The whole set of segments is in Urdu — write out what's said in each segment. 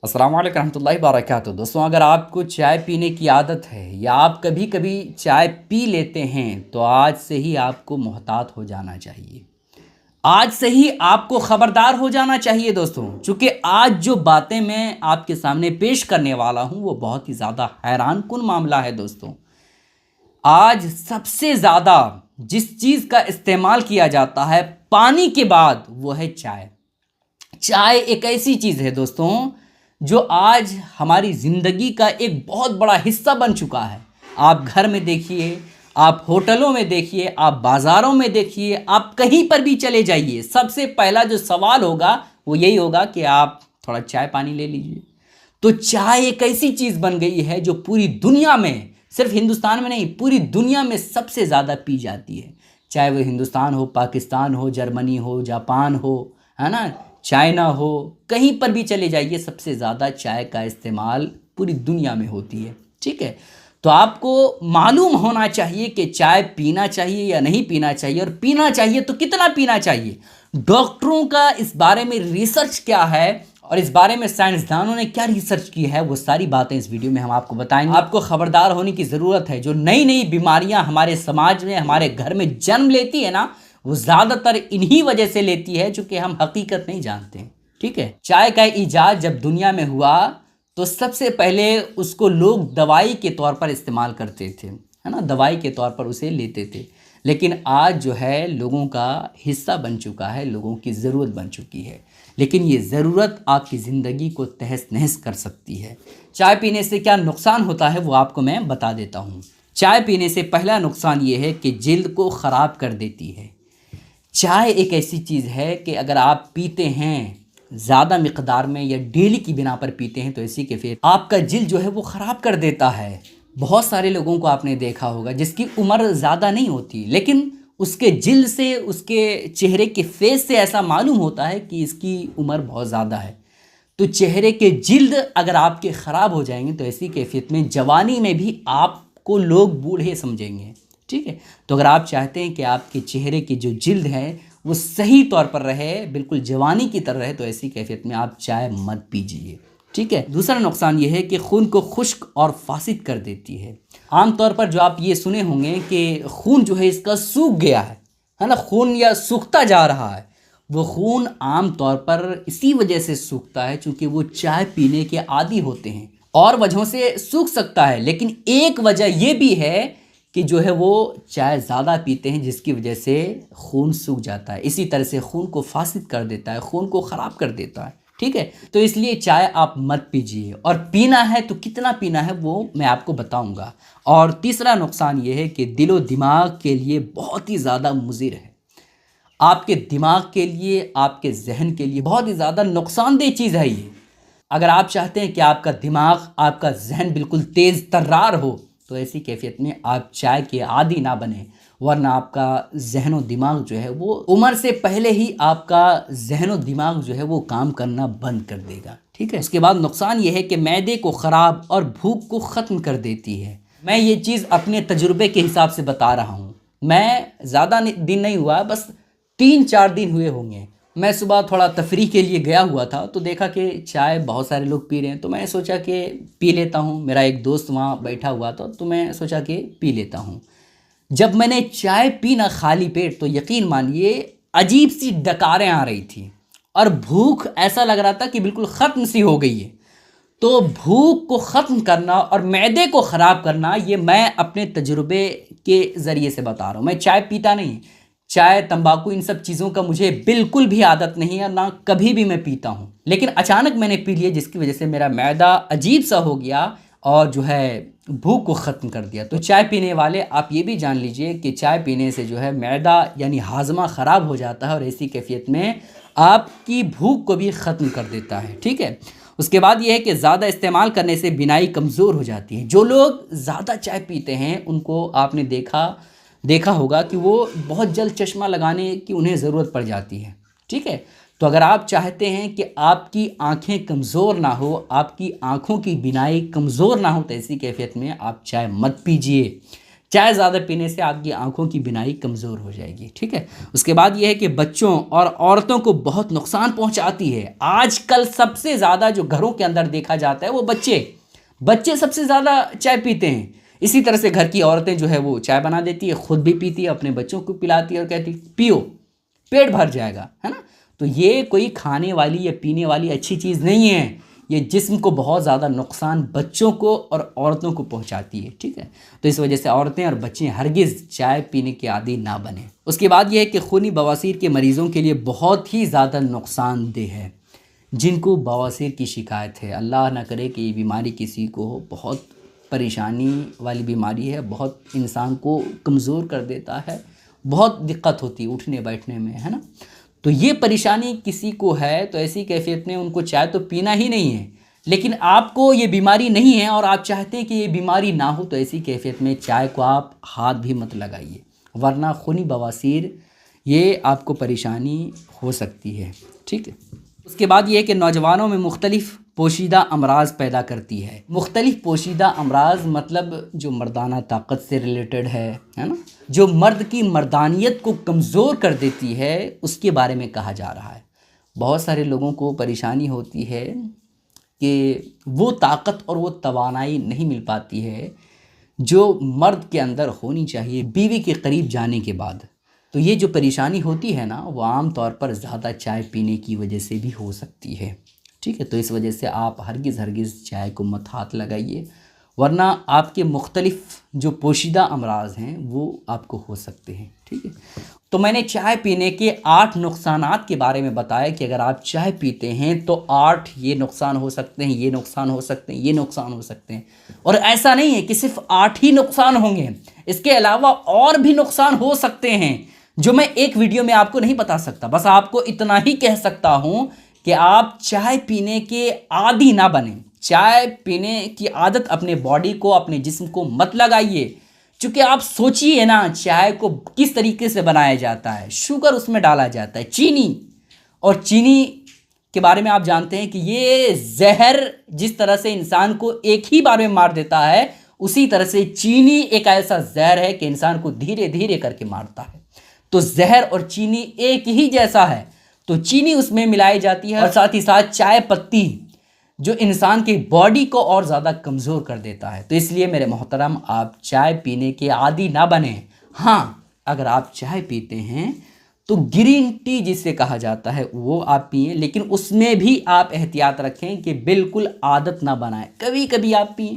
السلام علیکم رحمۃ اللہ وبرکاتہ۔ دوستوں، اگر آپ کو چائے پینے کی عادت ہے یا آپ کبھی کبھی چائے پی لیتے ہیں تو آج سے ہی آپ کو محتاط ہو جانا چاہیے، آج سے ہی آپ کو خبردار ہو جانا چاہیے دوستوں، چونکہ آج جو باتیں میں آپ کے سامنے پیش کرنے والا ہوں وہ بہت ہی زیادہ حیران کن معاملہ ہے دوستوں۔ آج سب سے زیادہ جس چیز کا استعمال کیا جاتا ہے پانی کے بعد وہ ہے چائے۔ چائے ایک ایسی چیز ہے دوستوں جو آج ہماری زندگی کا ایک بہت بڑا حصہ بن چکا ہے۔ آپ گھر میں دیکھیے، آپ ہوٹلوں میں دیکھیے، آپ بازاروں میں دیکھیے، آپ کہیں پر بھی چلے جائیے، سب سے پہلا جو سوال ہوگا وہ یہی ہوگا کہ آپ تھوڑا چائے پانی لے لیجیے۔ تو چائے ایک ایسی چیز بن گئی ہے جو پوری دنیا میں، صرف ہندوستان میں نہیں، پوری دنیا میں سب سے زیادہ پی جاتی ہے، چاہے وہ ہندوستان ہو، پاکستان ہو، جرمنی ہو، جاپان ہو، ہے نا، چائنا ہو، کہیں پر بھی چلے جائیے، سب سے زیادہ چائے کا استعمال پوری دنیا میں ہوتی ہے، ٹھیک ہے۔ تو آپ کو معلوم ہونا چاہیے کہ چائے پینا چاہیے یا نہیں پینا چاہیے، اور پینا چاہیے تو کتنا پینا چاہیے۔ ڈاکٹروں کا اس بارے میں ریسرچ کیا ہے اور اس بارے میں سائنسدانوں نے کیا ریسرچ کی ہے، وہ ساری باتیں اس ویڈیو میں ہم آپ کو بتائیں گے۔ آپ کو خبردار ہونے کی ضرورت ہے۔ جو نئی نئی بیماریاں ہمارے سماج میں، ہمارے گھر میں جنم لیتی ہے نا، وہ زیادہ تر انہی وجہ سے لیتی ہے چونکہ ہم حقیقت نہیں جانتے، ٹھیک ہے۔ چائے کا ایجاد جب دنیا میں ہوا تو سب سے پہلے اس کو لوگ دوائی کے طور پر استعمال کرتے تھے، ہے نا، دوائی کے طور پر اسے لیتے تھے، لیکن آج جو ہے لوگوں کا حصہ بن چکا ہے، لوگوں کی ضرورت بن چکی ہے، لیکن یہ ضرورت آپ کی زندگی کو تہس نہس کر سکتی ہے۔ چائے پینے سے کیا نقصان ہوتا ہے وہ آپ کو میں بتا دیتا ہوں۔ چائے پینے سے پہلا نقصان یہ ہے کہ جلد کو خراب کر دیتی ہے۔ چائے ایک ایسی چیز ہے کہ اگر آپ پیتے ہیں زیادہ مقدار میں یا ڈیلی کی بنا پر پیتے ہیں تو اسی کے پھر آپ کا جلد جو ہے وہ خراب کر دیتا ہے۔ بہت سارے لوگوں کو آپ نے دیکھا ہوگا جس کی عمر زیادہ نہیں ہوتی، لیکن اس کے جلد سے، اس کے چہرے کے فیس سے ایسا معلوم ہوتا ہے کہ اس کی عمر بہت زیادہ ہے۔ تو چہرے کے جلد اگر آپ کے خراب ہو جائیں گے تو ایسی کیفیت میں جوانی میں بھی آپ کو لوگ بوڑھے سمجھیں گے، ٹھیک ہے۔ تو اگر آپ چاہتے ہیں کہ آپ کے چہرے کی جو جلد ہے وہ صحیح طور پر رہے، بالکل جوانی کی طرح رہے، تو ایسی کیفیت میں آپ چائے مت پیجیے، ٹھیک ہے۔ دوسرا نقصان یہ ہے کہ خون کو خشک اور فاسد کر دیتی ہے۔ عام طور پر جو آپ یہ سنے ہوں گے کہ خون جو ہے اس کا سوکھ گیا ہے نا، خون یا سوکھتا جا رہا ہے، وہ خون عام طور پر اسی وجہ سے سوکھتا ہے چونکہ وہ چائے پینے کے عادی ہوتے ہیں، اور وجہوں سے سوکھ سکتا ہے، لیکن ایک وجہ یہ بھی ہے کہ جو ہے وہ چائے زیادہ پیتے ہیں جس کی وجہ سے خون سوکھ جاتا ہے، اسی طرح سے خون کو فاسد کر دیتا ہے، خون کو خراب کر دیتا ہے، ٹھیک ہے۔ تو اس لیے چائے آپ مت پیجیے، اور پینا ہے تو کتنا پینا ہے وہ میں آپ کو بتاؤں گا۔ اور تیسرا نقصان یہ ہے کہ دل و دماغ کے لیے بہت ہی زیادہ مضر ہے، آپ کے دماغ کے لیے، آپ کے ذہن کے لیے بہت ہی زیادہ نقصان دہ چیز ہے یہ۔ اگر آپ چاہتے ہیں کہ آپ کا دماغ، آپ کا ذہن بالکل تیز ترار ہو تو ایسی کیفیت میں آپ چائے کے عادی نہ بنیں، ورنہ آپ کا ذہن و دماغ جو ہے وہ عمر سے پہلے ہی آپ کا ذہن و دماغ جو ہے وہ کام کرنا بند کر دے گا، ٹھیک ہے۔ اس کے بعد نقصان یہ ہے کہ معدے کو خراب اور بھوک کو ختم کر دیتی ہے۔ میں یہ چیز اپنے تجربے کے حساب سے بتا رہا ہوں، میں زیادہ دن نہیں ہوا، بس 3-4 دن ہوئے ہوں گے۔ میں صبح تھوڑا تفریح کے لیے گیا ہوا تھا تو دیکھا کہ چائے بہت سارے لوگ پی رہے ہیں، تو میں نے سوچا کہ پی لیتا ہوں، میرا ایک دوست وہاں بیٹھا ہوا تھا تو میں سوچا کہ پی لیتا ہوں۔ جب میں نے چائے پی نا خالی پیٹ تو یقین مانیے عجیب سی ڈکاریں آ رہی تھیں، اور بھوک ایسا لگ رہا تھا کہ بالکل ختم سی ہو گئی ہے۔ تو بھوک کو ختم کرنا اور معدے کو خراب کرنا یہ میں اپنے تجربے کے ذریعے سے بتا رہا ہوں۔ میں چائے پیتا نہیں، چائے، تمباکو، ان سب چیزوں کا مجھے بالکل بھی عادت نہیں ہے، نہ کبھی بھی میں پیتا ہوں، لیکن اچانک میں نے پی لیا جس کی وجہ سے میرا معدہ عجیب سا ہو گیا اور جو ہے بھوک کو ختم کر دیا۔ تو چائے پینے والے آپ یہ بھی جان لیجئے کہ چائے پینے سے جو ہے معدہ یعنی ہاضمہ خراب ہو جاتا ہے، اور ایسی کیفیت میں آپ کی بھوک کو بھی ختم کر دیتا ہے، ٹھیک ہے۔ اس کے بعد یہ ہے کہ زیادہ استعمال کرنے سے بینائی کمزور ہو جاتی ہے۔ جو لوگ زیادہ چائے پیتے ہیں ان کو آپ نے دیکھا ہوگا کہ وہ بہت جلد چشمہ لگانے کی انہیں ضرورت پڑ جاتی ہے، ٹھیک ہے۔ تو اگر آپ چاہتے ہیں کہ آپ کی آنکھیں کمزور نہ ہو، آپ کی آنکھوں کی بینائی کمزور نہ ہو، تو ایسی کیفیت میں آپ چائے مت پیجیے۔ چائے زیادہ پینے سے آپ کی آنکھوں کی بینائی کمزور ہو جائے گی، ٹھیک ہے۔ اس کے بعد یہ ہے کہ بچوں اور عورتوں کو بہت نقصان پہنچاتی ہے۔ آج کل سب سے زیادہ جو گھروں کے اندر دیکھا جاتا ہے وہ بچے سب سے زیادہ چائے پیتے ہیں۔ اسی طرح سے گھر کی عورتیں جو ہے وہ چائے بنا دیتی ہے، خود بھی پیتی ہے، اپنے بچوں کو پلاتی ہے اور کہتی پیو، پیٹ بھر جائے گا، ہے نا۔ تو یہ کوئی کھانے والی یا پینے والی اچھی چیز نہیں ہے، یہ جسم کو بہت زیادہ نقصان بچوں کو اور عورتوں کو پہنچاتی ہے، ٹھیک ہے۔ تو اس وجہ سے عورتیں اور بچے ہرگز چائے پینے کے عادی نہ بنیں۔ اس کے بعد یہ ہے کہ خونی بواسیر کے مریضوں کے لیے بہت ہی زیادہ نقصان دہ ہے۔ جن کو بواسیر کی شکایت ہے، اللہ نہ کرے کہ یہ بیماری کسی کو ہو، بہت پریشانی والی بیماری ہے، بہت انسان کو کمزور کر دیتا ہے، بہت دقت ہوتی ہے اٹھنے بیٹھنے میں، ہے نا۔ تو یہ پریشانی کسی کو ہے تو ایسی کیفیت میں ان کو چائے تو پینا ہی نہیں ہے، لیکن آپ کو یہ بیماری نہیں ہے اور آپ چاہتے ہیں کہ یہ بیماری نہ ہو، تو ایسی کیفیت میں چائے کو آپ ہاتھ بھی مت لگائیے، ورنہ خونی بواسیر یہ آپ کو پریشانی ہو سکتی ہے، ٹھیک ہے۔ اس کے بعد یہ ہے کہ نوجوانوں میں مختلف پوشیدہ امراض پیدا کرتی ہے۔ مختلف پوشیدہ امراض مطلب جو مردانہ طاقت سے ریلیٹڈ ہے نا، جو مرد کی مردانیت کو کمزور کر دیتی ہے، اس کے بارے میں کہا جا رہا ہے۔ بہت سارے لوگوں کو پریشانی ہوتی ہے کہ وہ طاقت اور وہ توانائی نہیں مل پاتی ہے جو مرد کے اندر ہونی چاہیے بیوی کے قریب جانے کے بعد۔ تو یہ جو پریشانی ہوتی ہے نا، وہ عام طور پر زیادہ چائے پینے کی وجہ سے بھی ہو سکتی ہے، ٹھیک ہے۔ تو اس وجہ سے آپ ہرگز چائے کو مت ہاتھ لگائیے، ورنہ آپ کے مختلف جو پوشیدہ امراض ہیں وہ آپ کو ہو سکتے ہیں، ٹھیک ہے۔ تو میں نے چائے پینے کے 8 نقصانات کے بارے میں بتایا کہ اگر آپ چائے پیتے ہیں تو 8 یہ نقصان ہو سکتے ہیں، یہ نقصان ہو سکتے ہیں، یہ نقصان ہو سکتے ہیں۔ اور ایسا نہیں ہے کہ صرف 8 ہی نقصان ہوں گے، اس کے علاوہ اور بھی نقصان ہو سکتے ہیں جو میں ایک ویڈیو میں آپ کو نہیں بتا سکتا۔ بس آپ کو اتنا ہی کہہ سکتا ہوں کہ آپ چائے پینے کے عادی نہ بنیں، چائے پینے کی عادت اپنے باڈی کو، اپنے جسم کو مت لگائیے۔ چونکہ آپ سوچئے نا، چائے کو کس طریقے سے بنایا جاتا ہے، شوگر اس میں ڈالا جاتا ہے، چینی، اور چینی کے بارے میں آپ جانتے ہیں کہ یہ زہر جس طرح سے انسان کو ایک ہی بار میں مار دیتا ہے، اسی طرح سے چینی ایک ایسا زہر ہے کہ انسان کو دھیرے دھیرے کر کے مارتا ہے۔ تو زہر اور چینی ایک ہی جیسا ہے، تو چینی اس میں ملائی جاتی ہے، اور ساتھ ہی ساتھ چائے پتی جو انسان کی باڈی کو اور زیادہ کمزور کر دیتا ہے۔ تو اس لیے میرے محترم، آپ چائے پینے کے عادی نہ بنیں۔ ہاں، اگر آپ چائے پیتے ہیں تو گرین ٹی جسے کہا جاتا ہے وہ آپ پئیں، لیکن اس میں بھی آپ احتیاط رکھیں کہ بالکل عادت نہ بنائیں۔ کبھی کبھی آپ پئیں،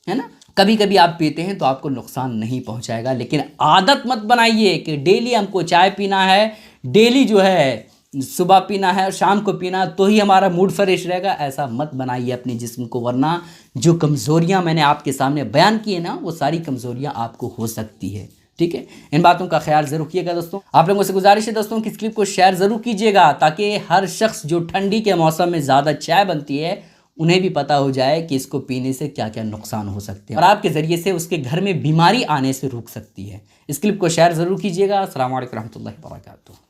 ہے نا، کبھی کبھی آپ پیتے ہیں تو آپ کو نقصان نہیں پہنچائے گا، لیکن عادت مت بنائیے کہ ڈیلی ہم کو چائے پینا ہے، ڈیلی جو ہے صبح پینا ہے اور شام کو پینا تو ہی ہمارا موڈ فریش رہے گا۔ ایسا مت بنائیے اپنے جسم کو، ورنہ جو کمزوریاں میں نے آپ کے سامنے بیان کی ہیں نا، وہ ساری کمزوریاں آپ کو ہو سکتی ہے، ٹھیک ہے۔ ان باتوں کا خیال ضرور کیے گا دوستوں۔ آپ لوگوں سے گزارش ہے دوستوں کہ اس کلپ کو شیئر ضرور کیجیے گا، تاکہ ہر شخص جو ٹھنڈی کے موسم میں زیادہ چائے بنتی ہے انہیں بھی پتہ ہو جائے کہ اس کو پینے سے کیا کیا نقصان ہو سکتے ہیں، اور آپ کے ذریعے سے اس کے گھر میں بیماری آنے سے رک سکتی ہے۔ اس کلپ کو شیئر ضرور کیجیے گا۔ السلام علیکم رحمۃ اللہ وبرکاتہ۔